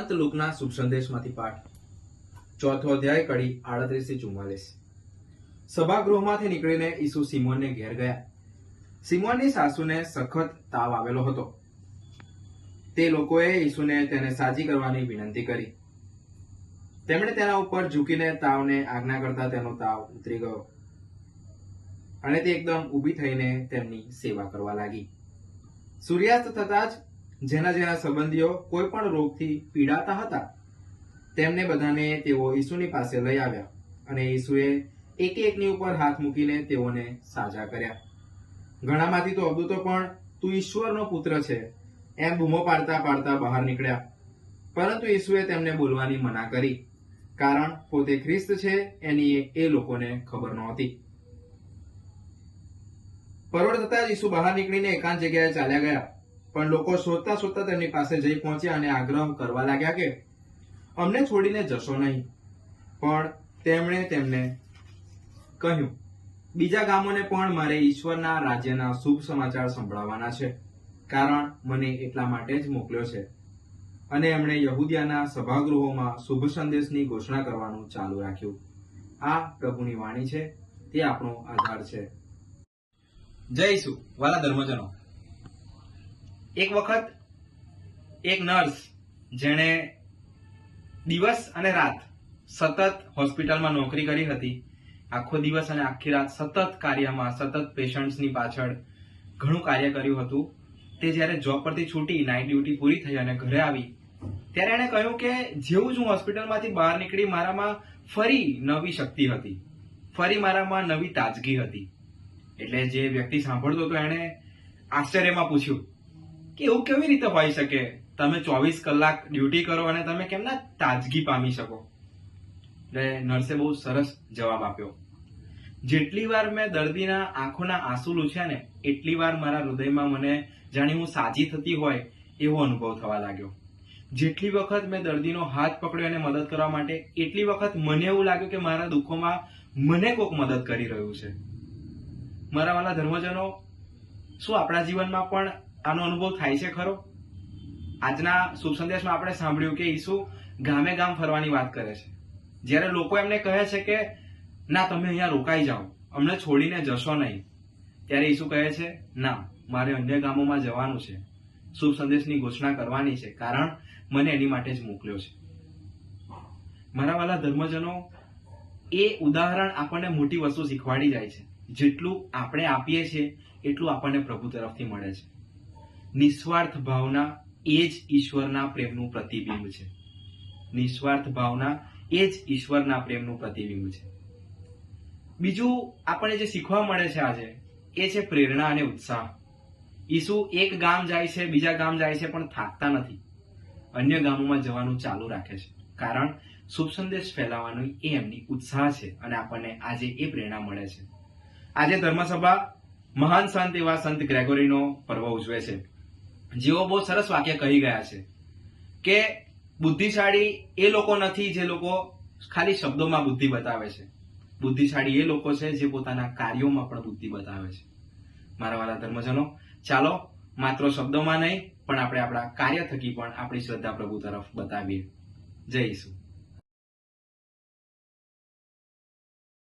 સંત લુકના શુભ સંદેશમાંથી પાઠ, ચોથો અધ્યાય, કડી 38 થી 44. સભાગૃહમાંથી નીકળીને ઈસુ સિમોનને ઘેર ગયા. સિમોનની સાસુને સખત તાવ આવેલો હતો. તે લોકોએ ઈસુને તેને સાજી કરવાની વિનંતી કરી. તેમણે તેના ઉપર ઝૂકીને તાવને આજ્ઞા કરતા તેનો તાવ ઉતરી ગયો અને તે એકદમ ઊભી થઈને તેમની સેવા કરવા લાગી. સૂર્યાસ્ત થતા જ જેના જેના સંબંધીઓ કોઈ પણ રોગથી પીડાતા હતા તેમને બધાને તેઓ ઈસુની પાસે લઈ આવ્યા અને ઈસુએ એકની ઉપર હાથ મૂકીને તેઓને સાજા કર્યા. ઘણામાંથી તો અબૂતો પણ તું ઈશ્વરનો પુત્ર છે એમ બૂમો પાડતા પાડતા બહાર નીકળ્યા. પરંતુ ઈસુએ તેમને બોલવાની મના કરી, કારણ પોતે ખ્રિસ્ત છે એની એ લોકોને ખબર નહોતી. પરોઢ થતા જ ઈસુ બહાર નીકળીને એકાંત જગ્યાએ ચાલ્યા ગયા. પણ લોકો શોધતા શોધતા તેમની પાસે જઈ પહોંચ્યા અને આગ્રહ કરવા લાગ્યા કે અમને છોડીને જશો નહીં. પણ તેમણે તેમને કહ્યું, બીજા ગામોને પણ મારે ઈશ્વરના રાજ્યના શુભ સમાચાર સંભળાવવાના છે, કારણ મને એટલા માટે જ મોકલ્યો છે. અને એમણે યહૂદિયાના સભાગૃહોમાં શુભ સંદેશની ઘોષણા કરવાનું ચાલુ રાખ્યું. આ પ્રભુની વાણી છે, તે આપણો આધાર છે. જય ઈસુ. વાલા ધર્મજનો, એક વખત એક નર્સ જેણે દિવસ અને રાત સતત હોસ્પિટલમાં નોકરી કરી હતી, આખો દિવસ અને આખી રાત સતત કાર્યમાં, સતત પેશન્ટ્સની પાછળ ઘણું કાર્ય કર્યું હતું, તે જ્યારે જોબ પરથી છૂટી, નાઇટ ડ્યુટી પૂરી થઈ અને ઘરે આવી ત્યારે એણે કહ્યું કે જેવું જ હું હોસ્પિટલમાંથી બહાર નીકળી મારામાં ફરી નવી શક્તિ હતી, ફરી મારામાં નવી તાજગી હતી. એટલે જે વ્યક્તિ સાંભળતો હતો એણે આશ્ચર્યમાં પૂછ્યું કે એવું કેવી રીતે હોઈ શકે, તમે 24 કલાક ડ્યુટી કરો અને તમે કેમ ના તાજગી પામી શકો? એટલે નર્સે બહુ સરસ જવાબ આપ્યો, જેટલી વાર મેં દર્દીના આંખોના આંસુ લૂછ્યા ને એટલી વાર મારા હૃદયમાં મને જાણે હું સાજી થતી હોય એવો અનુભવ થવા લાગ્યો. જેટલી વખત મેં દર્દીનો હાથ પકડ્યો અને મદદ કરવા માટે, એટલી વખત મને એવું લાગ્યું કે મારા દુઃખોમાં મને કોઈક મદદ કરી રહ્યું છે. મારા વાલા ધર્મજનો, શું આપણા જીવનમાં પણ આનો અનુભવ થાય છે ખરો? આજના શુભ સંદેશમાં આપણે સાંભળ્યું કે ઈસુ ગામે ગામ ફરવાની વાત કરે છે. જ્યારે લોકો એમને કહે છે કે ના, તમે અહીંયા રોકાઈ જાઓ, અમને છોડીને જશો નહીં, ત્યારે ઈસુ કહે છે ના, મારે અન્ય ગામોમાં જવાનું છે, શુભ સંદેશની ઘોષણા કરવાની છે, કારણ મને એની માટે જ મોકલ્યો છે. મારા વાલા ધર્મજનો, એ ઉદાહરણ આપણને મોટી વસ્તુ શીખવાડી જાય છે. જેટલું આપણે આપીએ છીએ એટલું આપણને પ્રભુ તરફથી મળે છે. નિસ્વાર્થ ભાવના એ જ ઈશ્વરના પ્રેમનું પ્રતિબિંબ છે. નિસ્વાર્થ ભાવના એ જ ઈશ્વરના પ્રેમનું પ્રતિબિંબ છે. બીજું આપણને જે શીખવા મળે છે આજે, એ છે પ્રેરણા અને ઉત્સાહ. ઈસુ એક ગામ જાય છે, બીજા ગામ જાય છે, પણ થાકતા નથી. અન્ય ગામોમાં જવાનું ચાલુ રાખે છે, કારણ શુભ સંદેશ ફેલાવવાનો એ એમની ઉત્સાહ છે અને આપણને આજે એ પ્રેરણા મળે છે. આજે ધર્મસભા મહાન સંત એવા સંત ગ્રેગોરીનો પર્વ ઉજવે છે, જેઓ બહુ સરસ વાક્ય કહી ગયા છે કે બુદ્ધિશાળી એ લોકો નથી જે લોકો ખાલી શબ્દોમાં બુદ્ધિ બતાવે છે, બુદ્ધિશાળી એ લોકો છે જે પોતાના કાર્યોમાં પણ બુદ્ધિ બતાવે છે. મારા વાલા ધર્મજનો, ચાલો માત્ર શબ્દોમાં નહીં પણ આપણે આપણા કાર્ય થકી પણ આપણી શ્રદ્ધા પ્રભુ તરફ બતાવીએ. જય ઈસુ.